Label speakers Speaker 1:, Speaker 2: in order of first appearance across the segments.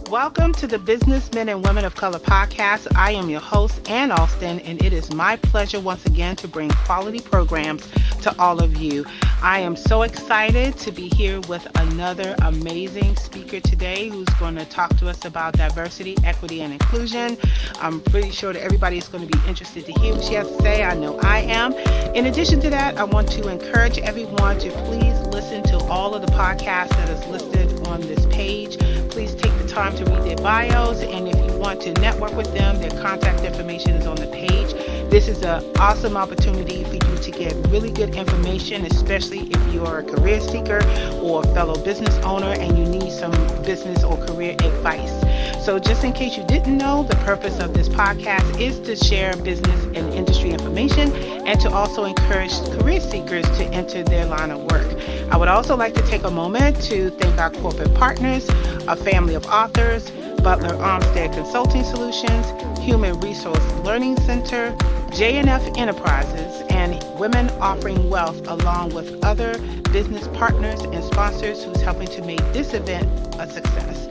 Speaker 1: Welcome to the Businessmen and Women of Color podcast. I am your host, Ann Alston, and it is my pleasure once again to bring quality programs to all of you. I am so excited to be here with another amazing speaker today who's going to talk to us about diversity, equity, and inclusion. I'm pretty sure that everybody is going to be interested to hear what she has to say. I know I am. In addition to that, I want to encourage everyone to please listen to all of the podcasts that is listed on this page. Please take the time to read their bios, and if you want to network with them, their contact information is on the page. This is an awesome opportunity for you to get really good information, especially if you're a career seeker or a fellow business owner and you need some business or career advice. So just in case you didn't know, the purpose of this podcast is to share business and industry information and to also encourage career seekers to enter their line of work. I would also like to take a moment to thank our corporate partners, a family of authors, Butler Armstead Consulting Solutions, Human Resource Learning Center, J&F Enterprises, and Women Offering Wealth, along with other business partners and sponsors who's helping to make this event a success.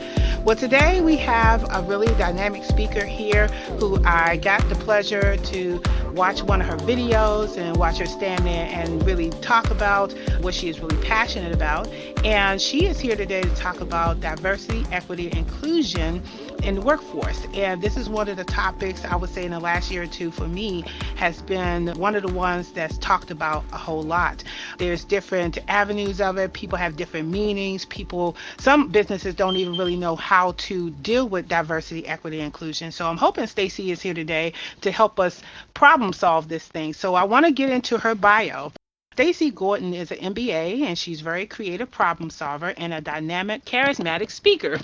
Speaker 1: Well, today we have a really dynamic speaker here who I got the pleasure to watch one of her videos and watch her stand there and really talk about what she is really passionate about. And she is here today to talk about diversity, equity, and inclusion in the workforce. And this is one of the topics I would say in the last year or two for me has been one of the ones that's talked about a whole lot. There's different avenues of it. People have different meanings. Some businesses don't even really know how to deal with diversity, equity, and inclusion. So I'm hoping Stacy is here today to help us problem solve this thing. So I want to get into her bio. Stacey Gordon is an MBA, and she's a very creative problem solver and a dynamic, charismatic speaker.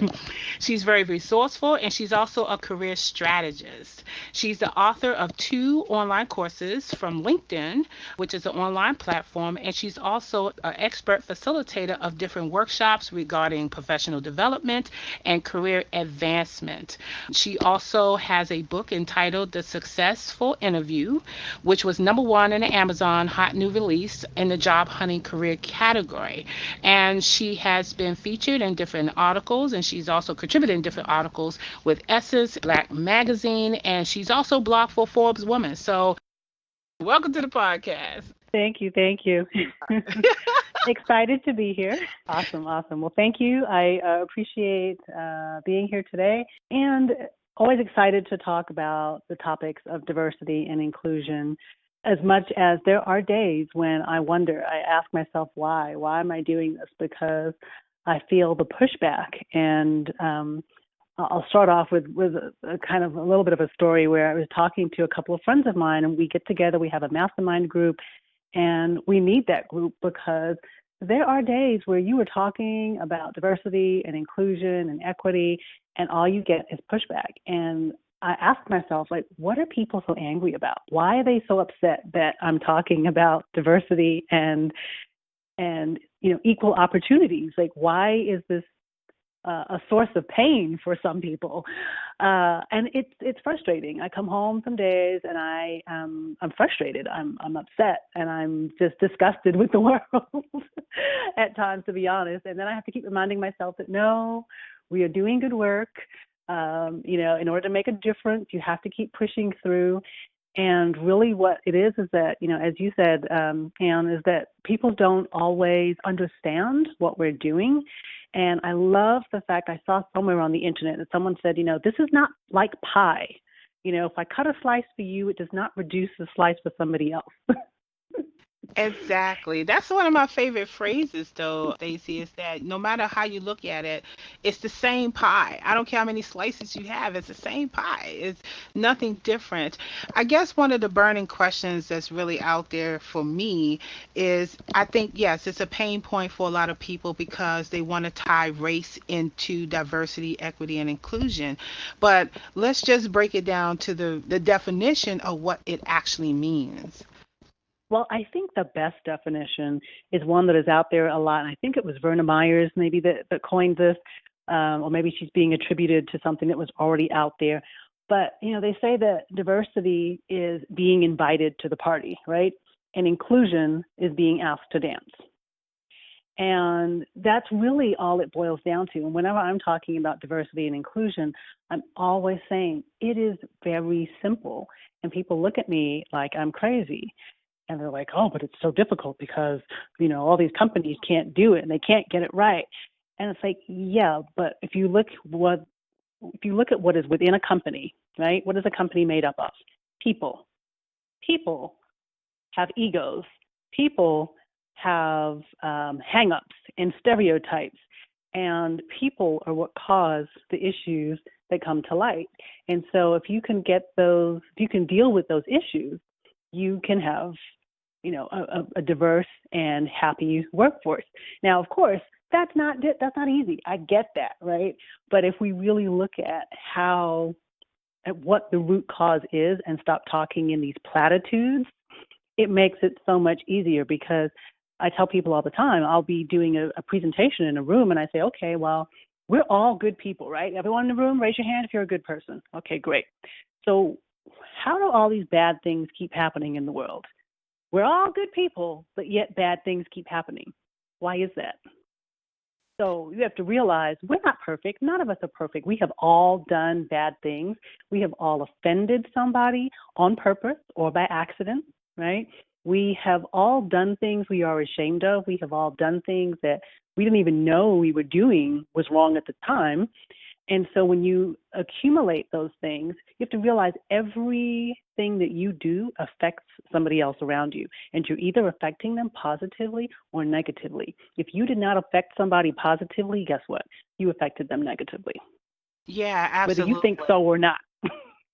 Speaker 1: She's very resourceful, and she's also a career strategist. She's the author of 2 online courses from LinkedIn, which is an online platform, and she's also an expert facilitator of different workshops regarding professional development and career advancement. She also has a book entitled The Successful Interview, which was #1 in the Amazon Hot New Release in the job hunting career category. And she has been featured in different articles, and she's also contributed in different articles with Essence, Black Magazine, and she's also blogged for Forbes Women. So welcome to the podcast.
Speaker 2: Thank you. Excited to be here. Awesome. Well, thank you. I appreciate being here today, and always excited to talk about the topics of diversity and inclusion. As much as there are days when I wonder, I ask myself why am I doing this? Because I feel the pushback. And I'll start off with a kind of a little bit of a story where I was talking to a couple of friends of mine, and we get together, we have a mastermind group, and we need that group because there are days where you are talking about diversity and inclusion and equity, and all you get is pushback. And I ask myself, what are people so angry about? Why are they so upset that I'm talking about diversity and equal opportunities? Why is this a source of pain for some people? And it's frustrating. I come home some days and I'm frustrated. I'm upset, and I'm just disgusted with the world at times, to be honest. And then I have to keep reminding myself that no, we are doing good work. In order to make a difference, you have to keep pushing through. And really what it is that, as you said, Anne, is that people don't always understand what we're doing. And I love the fact I saw somewhere on the internet that someone said, this is not like pie. If I cut a slice for you, it does not reduce the slice for somebody else.
Speaker 1: Exactly. That's one of my favorite phrases, though, Stacey, is that no matter how you look at it, it's the same pie. I don't care how many slices you have, it's the same pie. It's nothing different. I guess one of the burning questions that's really out there for me is I think, yes, it's a pain point for a lot of people because they want to tie race into diversity, equity, and inclusion. But let's just break it down to the definition of what it actually means.
Speaker 2: Well, I think the best definition is one that is out there a lot. And I think it was Verna Myers maybe that coined this, or maybe she's being attributed to something that was already out there. But, they say that diversity is being invited to the party, right? And inclusion is being asked to dance. And that's really all it boils down to. And whenever I'm talking about diversity and inclusion, I'm always saying it is very simple. And people look at me like I'm crazy. And they're like, oh, but it's so difficult because, all these companies can't do it and they can't get it right. And it's like, yeah, but if you look at what is within a company, right? What is a company made up of? People. People have egos. People have hang-ups and stereotypes. And people are what cause the issues that come to light. And so if you can deal with those issues, you can have, a diverse and happy workforce. Now, of course, that's not easy. I get that, right? But if we really look at what the root cause is and stop talking in these platitudes, it makes it so much easier. Because I tell people all the time, I'll be doing a presentation in a room and I say, okay, well, we're all good people, right? Everyone in the room, raise your hand if you're a good person. Okay, great. So how do all these bad things keep happening in the world? We're all good people, but yet bad things keep happening. Why is that? So you have to realize we're not perfect. None of us are perfect. We have all done bad things. We have all offended somebody on purpose or by accident, right? We have all done things we are ashamed of. We have all done things that we didn't even know we were doing was wrong at the time. And so when you accumulate those things, you have to realize everything that you do affects somebody else around you. And you're either affecting them positively or negatively. If you did not affect somebody positively, guess what? You affected them negatively,
Speaker 1: Yeah,
Speaker 2: whether you
Speaker 1: absolutely.
Speaker 2: think so or not.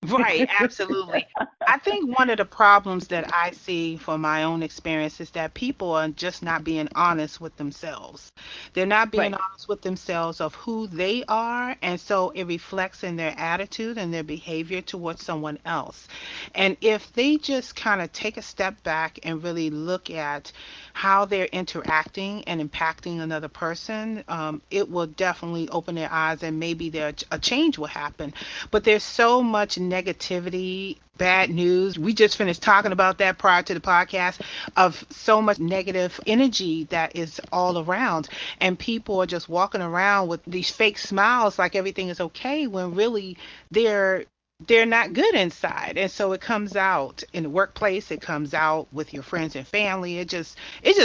Speaker 1: Right, absolutely. I think one of the problems that I see from my own experience is that people are just not being honest with themselves. They're not being
Speaker 2: Right,
Speaker 1: honest with themselves of who they are, and so it reflects in their attitude and their behavior towards someone else. And if they just kind of take a step back and really look at how they're interacting and impacting another person, it will definitely open their eyes and maybe a change will happen. But there's so much negativity, bad news. We just finished talking about that prior to the podcast, of so much negative energy that is all around. And people are just walking around with these fake smiles like everything is okay when really they're they're not good inside. And so it comes out in the workplace, it comes out with your friends and family. It just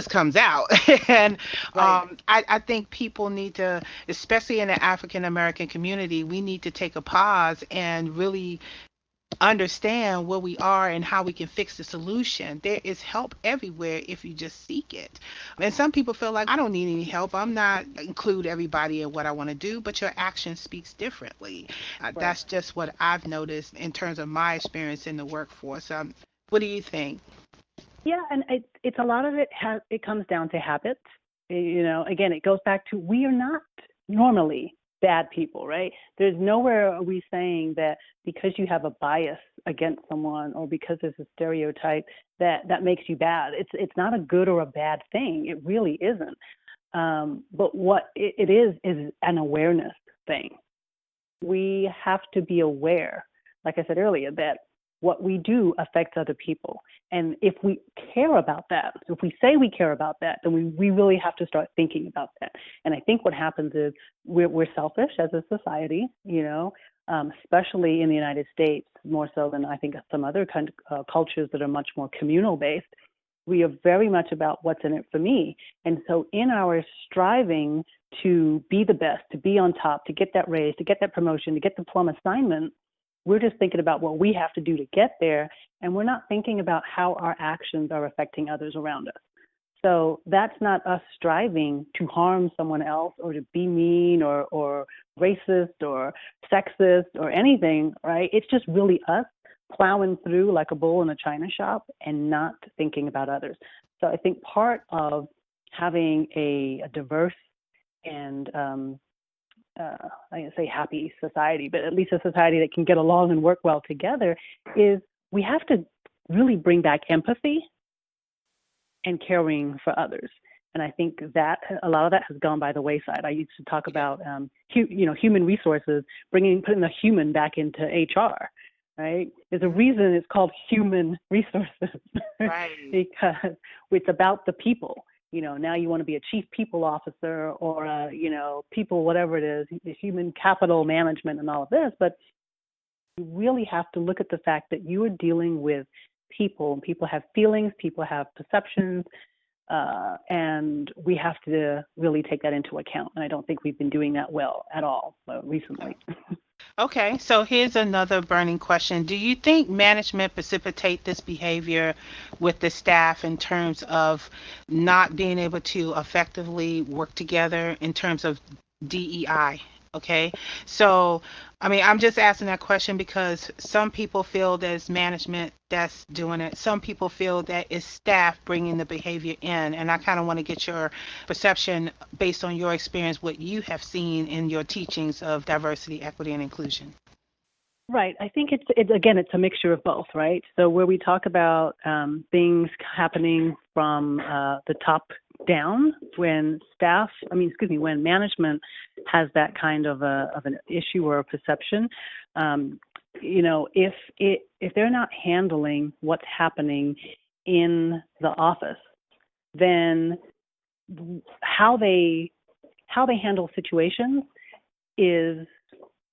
Speaker 1: comes out. And
Speaker 2: right.
Speaker 1: I think people need to, especially in the African American community, we need to take a pause and really understand where we are and how we can fix the solution. There is help everywhere if you just seek it. And some people feel like I don't need any help. I'm not include everybody in what I want to do, but your action speaks differently.
Speaker 2: Right.
Speaker 1: That's just what I've noticed in terms of my experience in the workforce. What do you think?
Speaker 2: Yeah, and it's a lot of it comes down to habits. Again, it goes back to we are not normally bad people, right? There's nowhere are we saying that because you have a bias against someone or because there's a stereotype that makes you bad. It's not a good or a bad thing. It really isn't. But what it is an awareness thing. We have to be aware, like I said earlier, that what we do affects other people. And if we care about that, if we say we care about that, then we really have to start thinking about that. And I think what happens is we're selfish as a society, especially in the United States, more so than I think some other cultures that are much more communal based. We are very much about what's in it for me. And so in our striving to be the best, to be on top, to get that raise, to get that promotion, to get the plum assignment, we're just thinking about what we have to do to get there. And we're not thinking about how our actions are affecting others around us. So that's not us striving to harm someone else or to be mean or racist or sexist or anything, right? It's just really us plowing through like a bull in a china shop and not thinking about others. So I think part of having a diverse and I can say happy society, but at least a society that can get along and work well together, is we have to really bring back empathy and caring for others. And I think that a lot of that has gone by the wayside. I used to talk about, human resources, putting the human back into HR, right? There's a reason it's called human resources
Speaker 1: Right.
Speaker 2: because it's about the people. now you want to be a chief people officer or people, whatever it is, the human capital management and all of this. But you really have to look at the fact that you are dealing with people, and people have feelings, people have perceptions, and we have to really take that into account. And I don't think we've been doing that well at all recently.
Speaker 1: Okay, so here's another burning question. Do you think management precipitate this behavior with the staff in terms of not being able to effectively work together in terms of DEI? Okay, so I mean, I'm just asking that question because some people feel that it's management that's doing it. Some people feel that it's staff bringing the behavior in, and I kind of want to get your perception based on your experience, what you have seen in your teachings of diversity, equity, and inclusion.
Speaker 2: Right. I think it's a mixture of both, right? So where we talk about things happening from the top down, when when management has that kind of an issue or a perception, if they're not handling what's happening in the office, then how they handle situations is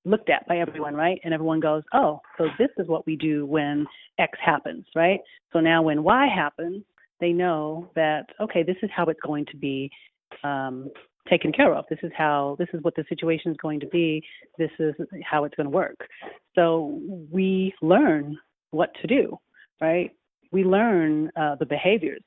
Speaker 2: looked at by everyone, right? And everyone goes, oh, so this is what we do when X happens, right? So now when Y happens, they know that, okay, this is how it's going to be taken care of. This is what the situation is going to be. This is how it's going to work. So we learn what to do, right? We learn the behaviors.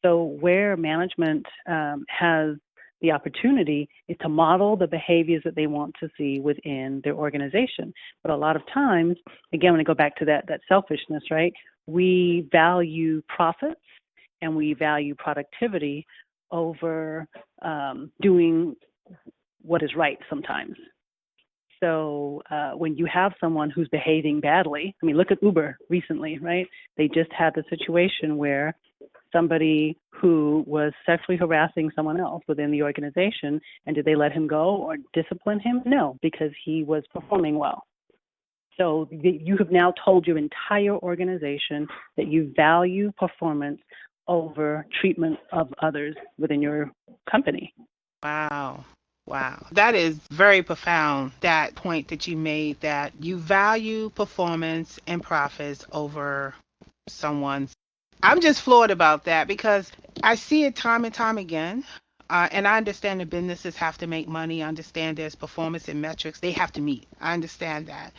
Speaker 2: So where management has the opportunity is to model the behaviors that they want to see within their organization. But a lot of times, again, when I go back to that selfishness, right, we value profits and we value productivity over doing what is right sometimes. So when you have someone who's behaving badly, I mean, look at Uber recently, right? They just had the situation where somebody who was sexually harassing someone else within the organization, and did they let him go or discipline him? No, because he was performing well. So you have now told your entire organization that you value performance over treatment of others within your company.
Speaker 1: Wow. Wow. That is very profound, that point that you made, that you value performance and profits over someone's. I'm just floored about that because I see it time and time again. And I understand the businesses have to make money. I understand there's performance and metrics they have to meet. I understand that.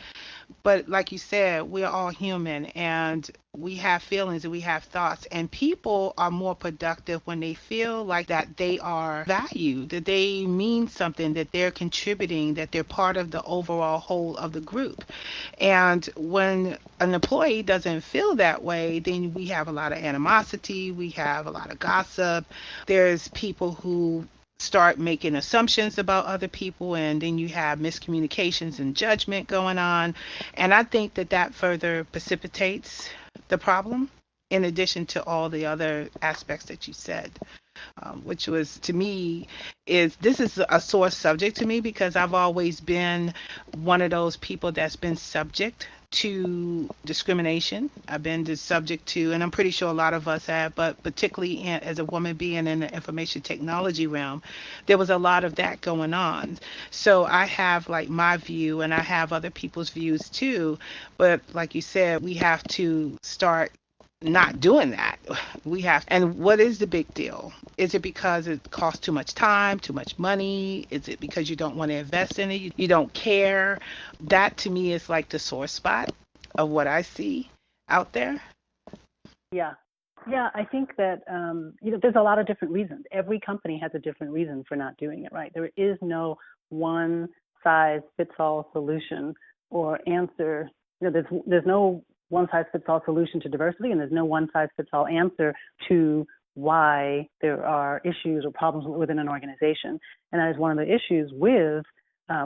Speaker 1: But like you said, we're all human and we have feelings and we have thoughts. And people are more productive when they feel like that they are valued, that they mean something, that they're contributing, that they're part of the overall whole of the group. And when an employee doesn't feel that way, then we have a lot of animosity, we have a lot of gossip. There's people who start making assumptions about other people, and then you have miscommunications and judgment going on. And I think that that further precipitates the problem, in addition to all the other aspects that you said. Which was, to me, this is a sore subject to me because I've always been one of those people that's been subject to discrimination. I've been subject to, and I'm pretty sure a lot of us have, but particularly as a woman being in the information technology realm, there was a lot of that going on. So I have like my view and I have other people's views too. But like you said, we have to start not doing that. We have, and what is the big deal? Is it because it costs too much time, too much money? Is it because you don't want to invest in it? You don't care? That to me is like the sore spot of what I see out there.
Speaker 2: Yeah. Yeah, I think that, there's a lot of different reasons. Every company has a different reason for not doing it, right? There is no one size fits all solution or answer. There's no one size fits all solution to diversity, and there's no one size fits all answer to why there are issues or problems within an organization. And that is one of the issues with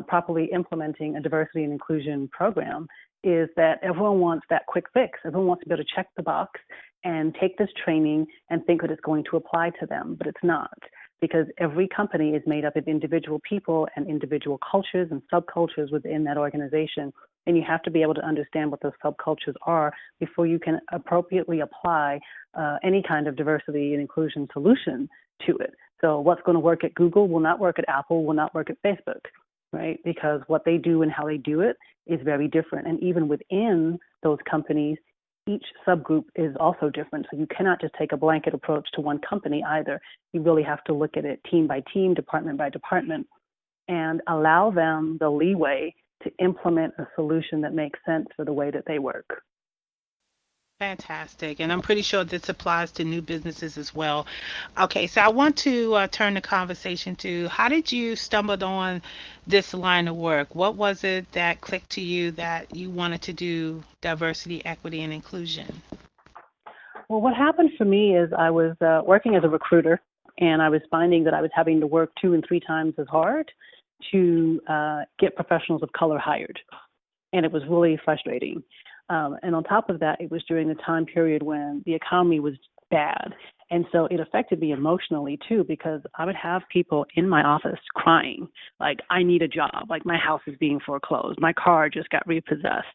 Speaker 2: properly implementing a diversity and inclusion program, is that everyone wants that quick fix. Everyone wants to be able to check the box and take this training and think that it's going to apply to them, but it's not, because every company is made up of individual people and individual cultures and subcultures within that organization. and you have to be able to understand what those subcultures are before you can appropriately apply any kind of diversity and inclusion solution to it. So what's going to work at Google will not work at Apple, will not work at Facebook, right? Because what they do and how they do it is very different. And even within those companies, each subgroup is also different. So you cannot just take a blanket approach to one company either. You really have to look at it team by team, department by department, and allow them the leeway to implement a solution that makes sense for the way that they work.
Speaker 1: Fantastic. And I'm pretty sure this applies to new businesses as well. Okay, so I want to turn the conversation to how did you stumble on this line of work? What was it that clicked to you that you wanted to do diversity, equity, and inclusion?
Speaker 2: Well, what happened for me is I was working as a recruiter, and I was finding that I was having to work 2 and 3 times as hard to get professionals of color hired. And it was really frustrating. And on top of that, it was during the time period when the economy was bad. And so it affected me emotionally too, because I would have people in my office crying, like, I need a job, like my house is being foreclosed, my car just got repossessed.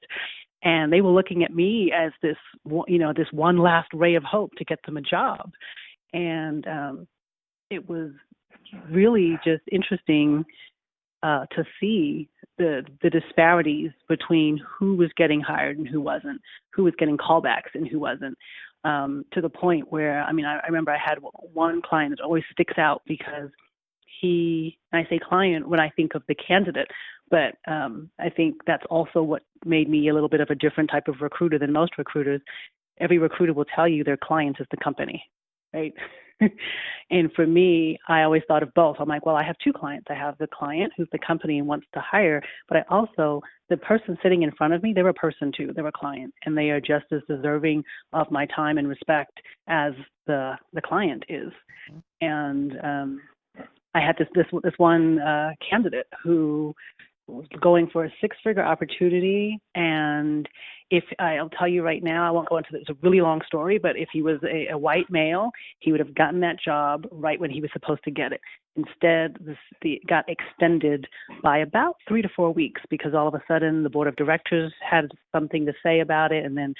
Speaker 2: And they were looking at me as this, this one last ray of hope to get them a job. And it was really just interesting to see the disparities between who was getting hired and who wasn't, who was getting callbacks and who wasn't, to the point where, I remember I had one client that always sticks out because and I say client when I think of the candidate, but I think that's also what made me a little bit of a different type of recruiter than most recruiters. Every recruiter will tell you their client is the company, right? And for me, I always thought of both. I'm like, well, I have 2 clients. I have the client who's the company and wants to hire, but I also, the person sitting in front of me, they're a person too. They're a client, and they are just as deserving of my time and respect as the client is. And I had this one candidate who was going for a 6-figure opportunity, and if I'll tell you right now, I won't go into this. It's a really long story, but if he was a white male, he would have gotten that job right when he was supposed to get it. Instead, it got extended by about 3 to 4 weeks because all of a sudden the board of directors had something to say about it, and then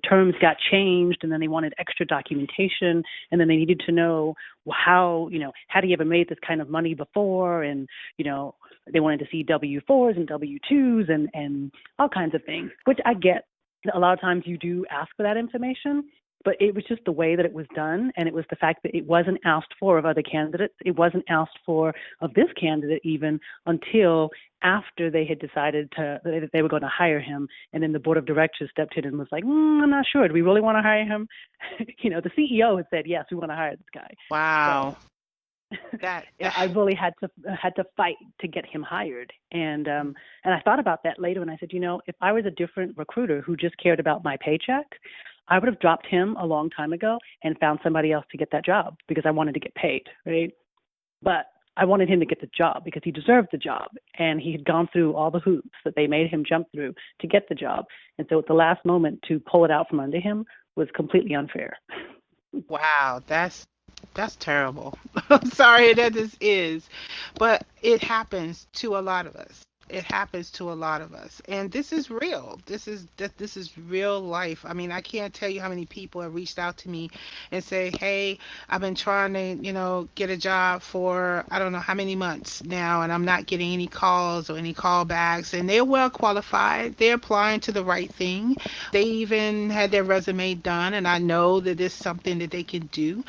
Speaker 2: terms got changed, and then they wanted extra documentation, and then they needed to know how had he ever made this kind of money before, and they wanted to see W-4s and W-2s and all kinds of things, which I get. A lot of times you do ask for that information, but it was just the way that it was done, and it was the fact that it wasn't asked for of other candidates. It wasn't asked for of this candidate even until after they had decided that they were going to hire him, and then the board of directors stepped in and was like, I'm not sure. Do we really want to hire him? The CEO had said, yes, we want to hire this guy.
Speaker 1: Wow.
Speaker 2: So, I really had to fight to get him hired, and I thought about that later, and I said, if I was a different recruiter who just cared about my paycheck, I would have dropped him a long time ago and found somebody else to get that job because I wanted to get paid, right? But I wanted him to get the job because he deserved the job, and he had gone through all the hoops that they made him jump through to get the job, and so at the last moment to pull it out from under him was completely unfair.
Speaker 1: Wow, that's terrible. I'm sorry that this is, but it happens to a lot of us. It happens to a lot of us, and this is real. This is real life. I can't tell you how many people have reached out to me and say, "Hey, I've been trying to, get a job for I don't know how many months now, and I'm not getting any calls or any callbacks." And they're well qualified. They're applying to the right thing. They even had their resume done, and I know that it's something that they can do.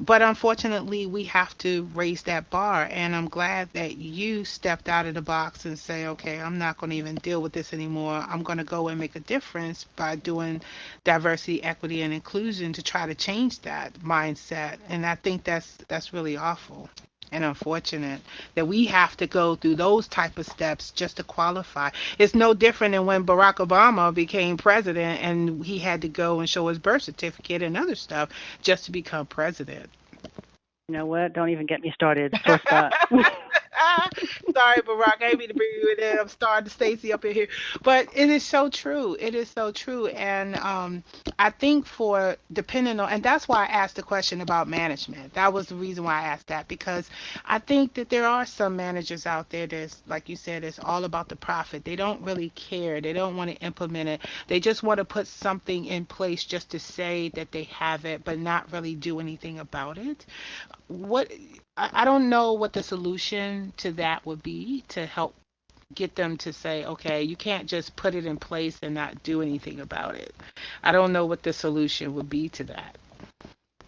Speaker 1: But unfortunately, we have to raise that bar. And I'm glad that you stepped out of the box and say, okay, I'm not going to even deal with this anymore. I'm going to go and make a difference by doing diversity, equity, and inclusion to try to change that mindset. And I think that's really awful and unfortunate that we have to go through those type of steps just to qualify. It's no different than when Barack Obama became president and he had to go and show his birth certificate and other stuff just to become president.
Speaker 2: You know what? Don't even get me started. Sore spot.
Speaker 1: Sorry, Barack. I ain't mean to bring you in there. I'm starting Stacy up in here. But it is so true. It is so true. And I think for depending on, and that's why I asked the question about management. That was the reason why I asked that, because I think that there are some managers out there that's, like you said, it's all about the profit. They don't really care. They don't want to implement it. They just want to put something in place just to say that they have it, but not really do anything about it. What I don't know what the solution to that would be to help get them to say, okay, you can't just put it in place and not do anything about it. I don't know what the solution would be to that.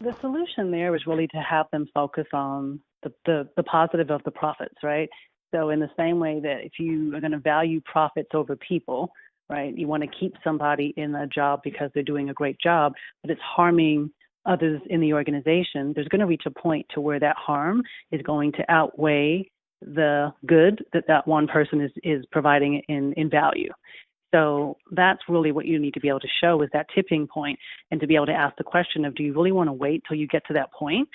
Speaker 2: The solution there was really to have them focus on the positive of the profits, right? So in the same way that if you are going to value profits over people, right, you want to keep somebody in a job because they're doing a great job, but it's harming others in the organization, there's going to reach a point to where that harm is going to outweigh the good that that one person is providing in value. So that's really what you need to be able to show is that tipping point, and to be able to ask the question of, do you really want to wait till you get to that point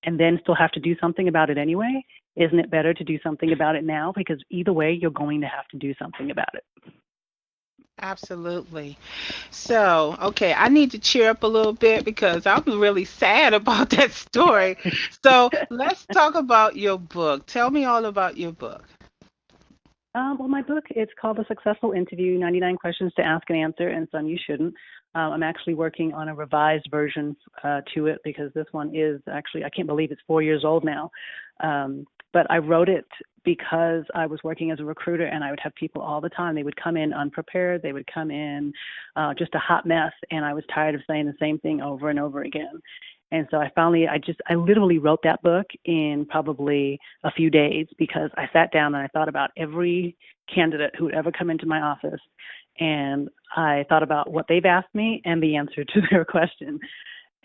Speaker 2: and then still have to do something about it anyway? Isn't it better to do something about it now? Because either way, you're going to have to do something about it.
Speaker 1: Absolutely. So, okay, I need to cheer up a little bit because I'm really sad about that story. So, let's talk about your book. Tell me all about your book.
Speaker 2: Well, my book, it's called The Successful Interview, 99 Questions to Ask and Answer, and Some You Shouldn't. I'm actually working on a revised version to it because this one is actually, I can't believe it's 4 years old now. But I wrote it because I was working as a recruiter, and I would have people all the time. They would come in unprepared. They would come in just a hot mess, and I was tired of saying the same thing over and over again. And so I literally wrote that book in probably a few days because I sat down and I thought about every candidate who would ever come into my office. And I thought about what they've asked me and the answer to their question.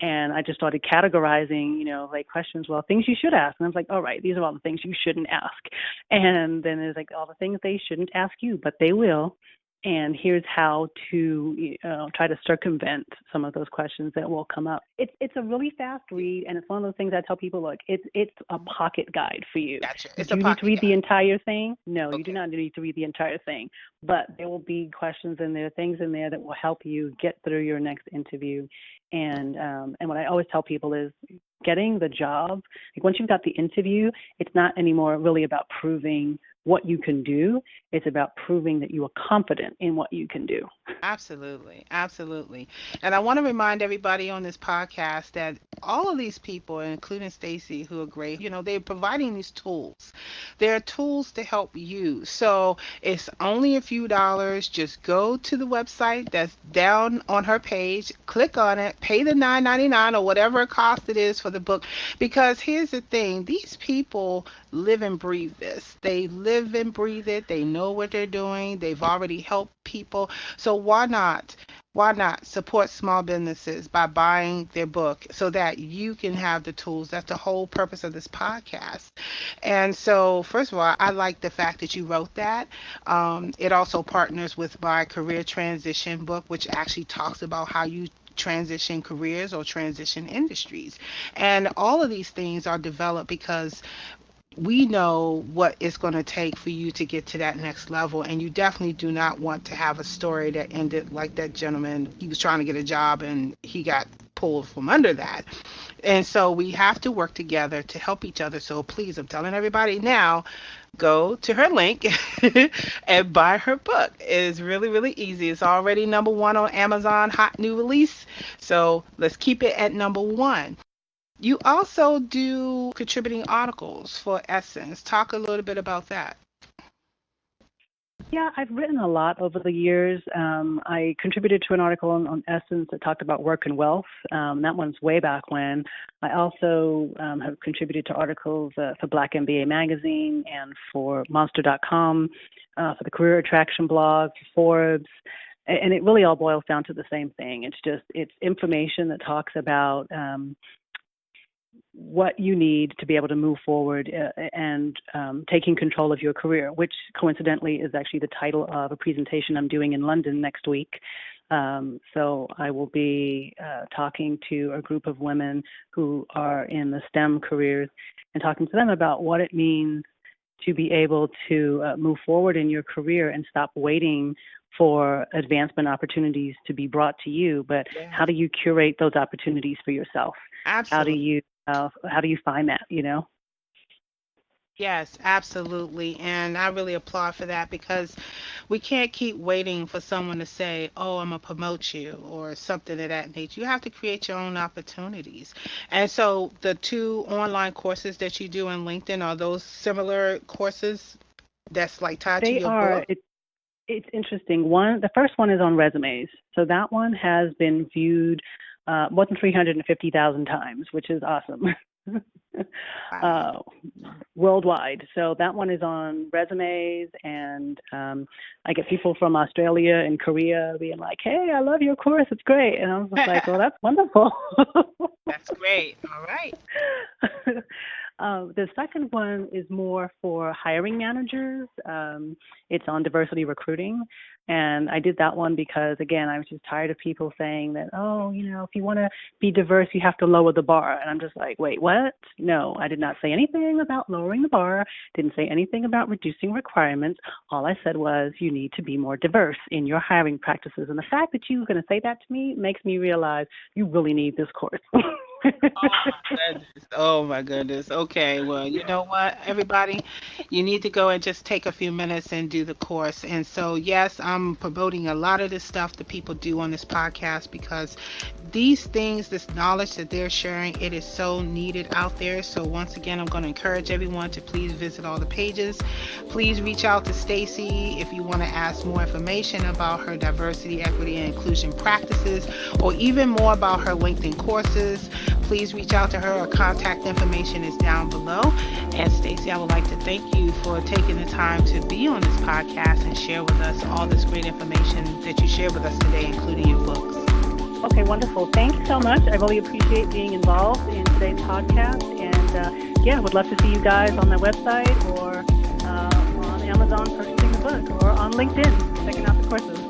Speaker 2: And I just started categorizing, like questions, well, things you should ask. And I was like, all right, these are all the things you shouldn't ask. And then there's like all the things they shouldn't ask you, but they will. And here's how to try to circumvent some of those questions that will come up. It's a really fast read, and it's one of those things I tell people, look, it's a pocket guide for you.
Speaker 1: Gotcha. It's
Speaker 2: Do
Speaker 1: a
Speaker 2: you need to
Speaker 1: pocket
Speaker 2: read the
Speaker 1: guide.
Speaker 2: entire thing? No, you do
Speaker 1: Okay.
Speaker 2: not need to read the entire thing. But there will be questions in there, things in there that will help you get through your next interview. And what I always tell people is getting the job, like once you've got the interview, it's not anymore really about proving what you can do. It's about proving that you are confident in what you can do.
Speaker 1: Absolutely, absolutely. And I want to remind everybody on this podcast that all of these people, including Stacy, who are great, they're providing these tools. They're tools to help you. So it's only a few dollars. Just go to the website that's down on her page, click on it, pay the $9.99 or whatever cost it is for the book. Because here's the thing, these people live and breathe this. They live and breathe it. They know what they're doing. They've already helped people. So why not? Why not support small businesses by buying their book so that you can have the tools? That's the whole purpose of this podcast. And so, first of all, I like the fact that you wrote that. It also partners with my career transition book, which actually talks about how you transition careers or transition industries. And all of these things are developed because we know what it's going to take for you to get to that next level. And you definitely do not want to have a story that ended like that gentleman. He was trying to get a job and he got pulled from under that. And so we have to work together to help each other. So please, I'm telling everybody now, go to her link and buy her book. It's really, really easy. It's already number one on Amazon, hot new release. So let's keep it at number one. You also do contributing articles for Essence. Talk a little bit about that.
Speaker 2: Yeah, I've written a lot over the years. I contributed to an article on Essence that talked about work and wealth. That one's way back when. I also have contributed to articles for Black MBA Magazine and for Monster.com, for the Career Attraction blog, for Forbes. And it really all boils down to the same thing. It's information that talks about what you need to be able to move forward and taking control of your career, which coincidentally is actually the title of a presentation I'm doing in London next week. So I will be talking to a group of women who are in the STEM careers and talking to them about what it means to be able to move forward in your career and stop waiting for advancement opportunities to be brought to you, but how
Speaker 1: Yes,
Speaker 2: do you curate those opportunities for yourself? How do
Speaker 1: absolutely.
Speaker 2: you find that,
Speaker 1: Yes, absolutely. And I really applaud for that because we can't keep waiting for someone to say, "Oh, I'm gonna promote you," or something of that nature. You have to create your own opportunities. And so the two online courses that you do in LinkedIn, are those similar courses that's like tied to
Speaker 2: They
Speaker 1: your
Speaker 2: are.
Speaker 1: book?
Speaker 2: It's interesting. The first one is on resumes. So that one has been viewed more than 350,000 times, which is awesome.
Speaker 1: Wow.
Speaker 2: uh, Worldwide. So that one is on resumes, and I get people from Australia and Korea being like, "Hey, I love your course. It's great." And I was just like, "Well, that's wonderful."
Speaker 1: That's great. All right.
Speaker 2: The second one is more for hiring managers. It's on diversity recruiting. And I did that one because, again, I was just tired of people saying that, oh, if you want to be diverse, you have to lower the bar. And I'm just like, wait, what? No, I did not say anything about lowering the bar, didn't say anything about reducing requirements. All I said was you need to be more diverse in your hiring practices. And the fact that you're going to say that to me makes me realize you really need this course.
Speaker 1: Oh my goodness. Oh my goodness. Okay. Well, you know what, everybody? You need to go and just take a few minutes and do the course. And so, yes, I'm promoting a lot of this stuff that people do on this podcast because these things, this knowledge that they're sharing, it is so needed out there. So, once again, I'm going to encourage everyone to please visit all the pages. Please reach out to Stacy if you want to ask more information about her diversity, equity, and inclusion practices, or even more about her LinkedIn courses. Please reach out to her. Her contact information is down below. And Stacy, I would like to thank you for taking the time to be on this podcast and share with us all this great information that you shared with us today, including your books.
Speaker 2: Okay, wonderful. Thank you so much. I really appreciate being involved in today's podcast. And yeah, would love to see you guys on the website or on Amazon purchasing the book or on LinkedIn checking out the courses.